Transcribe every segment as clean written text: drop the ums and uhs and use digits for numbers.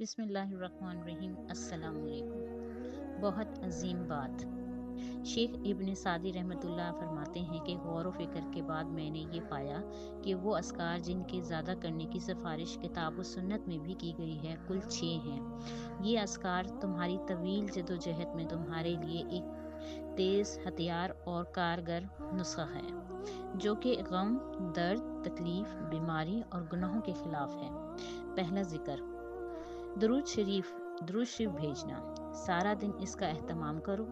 بسم اللہ الرحمن الرحیم۔ السلام علیکم۔ بہت عظیم بات۔ شیخ ابن سعدی رحمۃ اللہ فرماتے ہیں کہ غور و فکر کے بعد میں نے یہ پایا کہ وہ اذکار جن کے زیادہ کرنے کی سفارش کتاب و سنت میں بھی کی گئی ہے کل 6 ہیں۔ یہ اذکار تمہاری طویل جدوجہد میں تمہارے لیے ایک تیز ہتھیار اور کارگر نسخہ ہے جو کہ غم، درد، تکلیف، بیماری اور گناہوں کے خلاف ہے۔ پہلا ذکر، درود شریف بھیجنا۔ سارا دن اس کا اہتمام کرو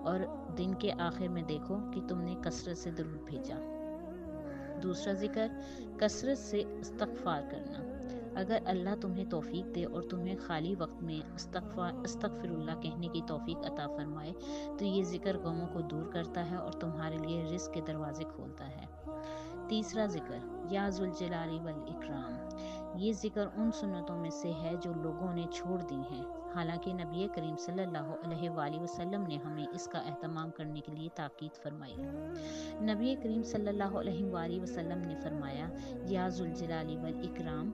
اور دن کے آخر میں دیکھو کہ تم نے کثرت سے درود بھیجا۔ دوسرا ذکر، کثرت سے استغفار کرنا۔ اگر اللہ تمہیں توفیق دے اور تمہیں خالی وقت میں استغفر اللہ کہنے کی توفیق عطا فرمائے تو یہ ذکر غموں کو دور کرتا ہے اور تمہارے لیے رزق کے دروازے کھولتا ہے۔ تیسرا ذکر، یا ذوالجلال والاکرام۔ یہ ذکر ان سنتوں میں سے ہے جو لوگوں نے چھوڑ دی ہیں، حالانکہ نبی کریم صلی اللہ علیہ وآلہ وسلم نے ہمیں اس کا اہتمام کرنے کے لیے تاکید فرمائی۔ نبی کریم صلی اللہ علیہ وآلہ وسلم نے فرمایا، یا ذوالجلال والاکرام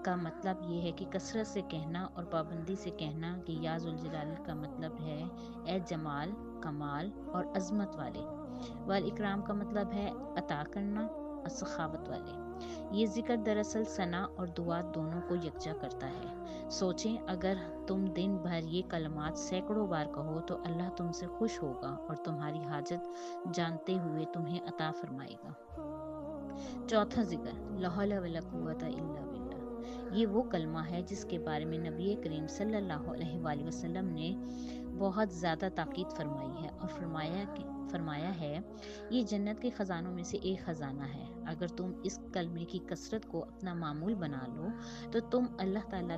کا مطلب یہ ہے کہ کثرت سے کہنا اور پابندی سے کہنا کہ یا ذوالجلال کا مطلب ہے اے جمال، کمال اور عظمت والے، والاکرام کا مطلب ہے عطا کرنا اور سخاوت والے۔ یہ ذکر دراصل ثنا اور دعا دونوں کو یکجا کرتا ہے۔ سوچیں، اگر تم دن بھر یہ کلمات سینکڑوں بار کہو تو اللہ تم سے خوش ہوگا اور تمہاری حاجت جانتے ہوئے تمہیں عطا فرمائے گا۔ چوتھا ذکر، لا حول ولا قوت الا باللہ۔ یہ وہ کلمہ ہے جس کے بارے میں نبی کریم صلی اللہ علیہ وآلہ وسلم نے بہت زیادہ تاکید فرمائی ہے اور فرمایا ہے یہ جنت کے خزانوں میں سے ایک خزانہ ہے۔ اگر تم اس کلمے کی کثرت کو اپنا معمول بنا لو تو تم اللہ تعالیٰ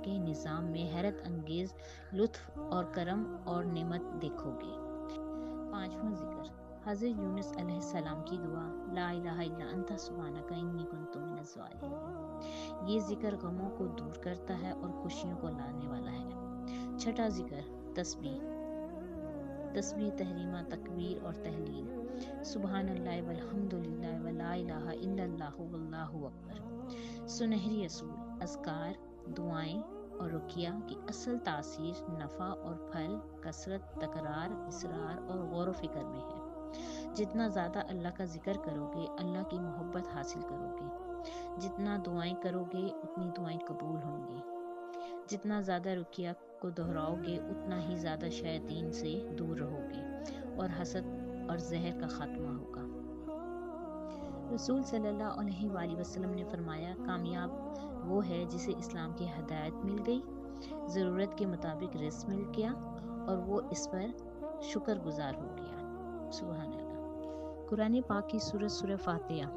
کے نظام میں حیرت انگیز لطف اور کرم اور نعمت دیکھو گے۔ پانچواں ذکر، حضرت یونس علیہ السلام کی دعا، لا الہ الا انت سبحانک انی کنت من الظالمین۔ یہ ذکر غموں کو دور کرتا ہے اور خوشیوں کو لانے والا ہے۔ چھٹا ذکر، تسبیح، تحریمہ، تکبیر اور تحلیل، سبحان اللہ والحمد للہ ولا الہ الا اللہ واللہ اکبر۔ سنہری اصول، اذکار، دعائیں اور رقیہ کی اصل تاثیر نفع اور پھل کثرت، تکرار، اصرار اور غور و فکر میں ہے۔ جتنا زیادہ اللہ کا ذکر کرو گے اللہ کی محبت حاصل کرو گے، جتنا دعائیں کرو گے اتنی دعائیں قبول ہوں گی، جتنا زیادہ رقیہ کو دہراؤ گے اتنا ہی زیادہ شیاطین سے دور رہو گے اور حسد اور زہر کا خاتمہ ہوگا۔ رسول صلی اللہ علیہ وآلہ وسلم نے فرمایا، کامیاب وہ ہے جسے اسلام کی ہدایت مل گئی، ضرورت کے مطابق رزق مل گیا اور وہ اس پر شکر گزار ہو گیا۔ سبحان اللہ۔ قرآن پاک کی سورہ فاتحہ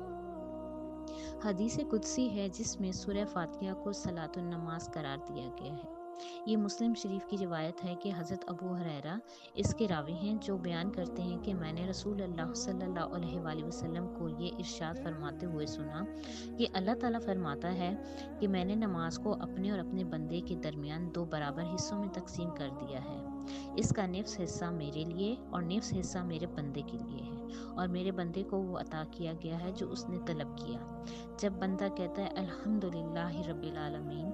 حدیث قدسی ہے جس میں سورہ فاتحہ کو صلاۃ النماز قرار دیا گیا ہے۔ یہ مسلم شریف کی روایت ہے کہ حضرت ابو ہریرہ اس کے راوی ہیں، جو بیان کرتے ہیں کہ میں نے رسول اللہ صلی اللہ علیہ وآلہ وسلم کو یہ ارشاد فرماتے ہوئے سنا کہ اللہ تعالیٰ فرماتا ہے کہ میں نے نماز کو اپنے اور اپنے بندے کے درمیان 2 برابر حصوں میں تقسیم کر دیا ہے۔ اس کا نصف حصہ میرے لیے اور نصف حصہ میرے بندے کے لیے ہے، اور میرے بندے کو وہ عطا کیا گیا ہے جو اس نے طلب کیا۔ جب بندہ کہتا ہے الحمدللہ رب العالمین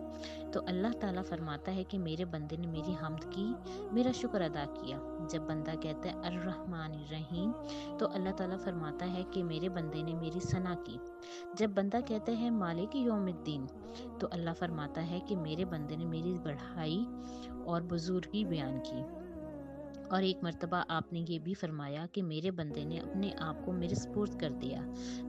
تو اللہ تعالیٰ فرماتا ہے کہ میرے بندے نے میری حمد کی، میرا شکر ادا کیا۔ جب بندہ کہتا ہے الرحمن الرحیم تو اللہ تعالیٰ فرماتا ہے کہ میرے بندے نے میری ثنا کی۔ جب بندہ کہتا ہے مالک یوم الدین تو اللہ فرماتا ہے کہ میرے بندے نے میری بڑائی اور بزرگی بیان کی۔ اور ایک مرتبہ آپ نے یہ بھی فرمایا کہ میرے بندے نے اپنے آپ کو میرے سپرد کر دیا،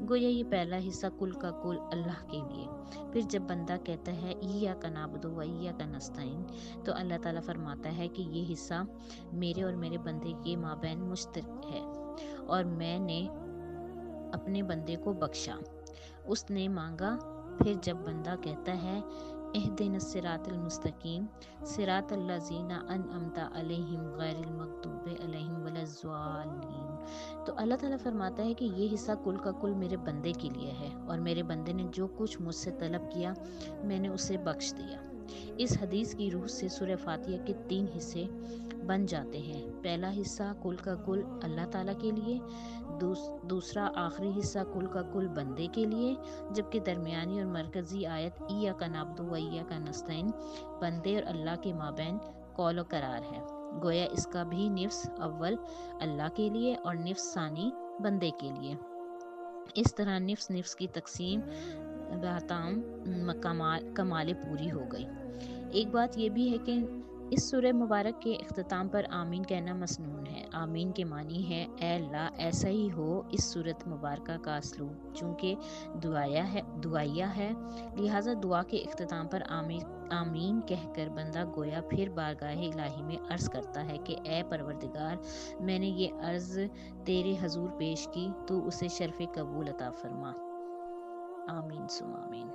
گویا یہ پہلا حصہ کل کا کل اللہ کے لیے۔ پھر جب بندہ کہتا ہے ایاک نعبد و ایاک نستعین تو اللہ تعالیٰ فرماتا ہے کہ یہ حصہ میرے اور میرے بندے کے مابین مشترک ہے اور میں نے اپنے بندے کو بخشا، اس نے مانگا۔ پھر جب بندہ کہتا ہے اہدنا الصراط المستقیم صراط الذین انعمت علیہم غیر المغضوب علیہم ولا الضالین تو اللہ تعالیٰ فرماتا ہے کہ یہ حصہ کل کا کل میرے بندے کے لیے ہے اور میرے بندے نے جو کچھ مجھ سے طلب کیا میں نے اسے بخش دیا۔ اس حدیث کی روح سے سورہ فاتحہ کے 3 حصے بن جاتے ہیں۔ پہلا حصہ کل کا کل اللہ تعالیٰ کے لیے، دوسرا آخری حصہ کل کا کل بندے کے لیے، جبکہ درمیانی اور مرکزی آیت ایاک نعبد و ایاک نستعین بندے اور اللہ کے مابین قول و قرار ہے۔ گویا اس کا بھی نفس اول اللہ کے لیے اور نفس ثانی بندے کے لیے۔ اس طرح نفس کی تقسیم بہتام کمال پوری ہو گئی۔ ایک بات یہ بھی ہے کہ اس سورہ مبارک کے اختتام پر آمین کہنا مسنون ہے۔ آمین کے معنی ہے اے اللہ ایسا ہی ہو۔ اس سورت مبارکہ کا اسلوب چونکہ دعائیہ ہے، لہٰذا دعا کے اختتام پر آمین کہہ کر بندہ گویا پھر بارگاہ الہی میں عرض کرتا ہے کہ اے پروردگار، میں نے یہ عرض تیرے حضور پیش کی، تو اسے شرف قبول عطا فرما۔ آمین ثم آمین۔